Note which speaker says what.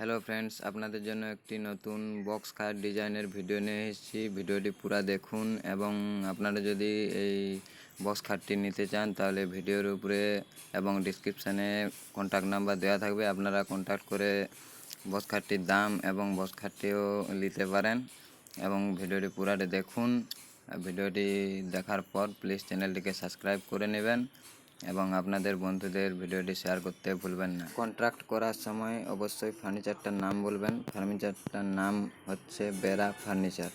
Speaker 1: Hello friends, আপনাদের জন্য একটি নতুন বক্স খাট ডিজাইনের ভিডিও নিয়ে এসেছি। ভিডিওটি পুরো দেখুন এবং আপনারা যদি এই বক্স খাটটি নিতে চান তাহলে ভিডিওর উপরে এবং ডিসক্রিপশানে কন্ট্যাক্ট নাম্বার দেওয়া থাকবে। আপনারা কন্ট্যাক্ট করে বক্স খাটটির দাম এবং বক্স খাটটিও নিতে পারেন এবং ভিডিওটি পুরাটা দেখুন। ভিডিওটি দেখার পর প্লিজ চ্যানেলটিকে সাবস্ক্রাইব করে নেবেন এবং আপনাদের বন্ধুদের ভিডিওটি শেয়ার করতে ভুলবেন না। কন্ট্রাক্ট করার সময় অবশ্যই ফার্নিচারটার নাম বলবেন। ফার্নিচারটার নাম হচ্ছে বেরা ফার্নিচার।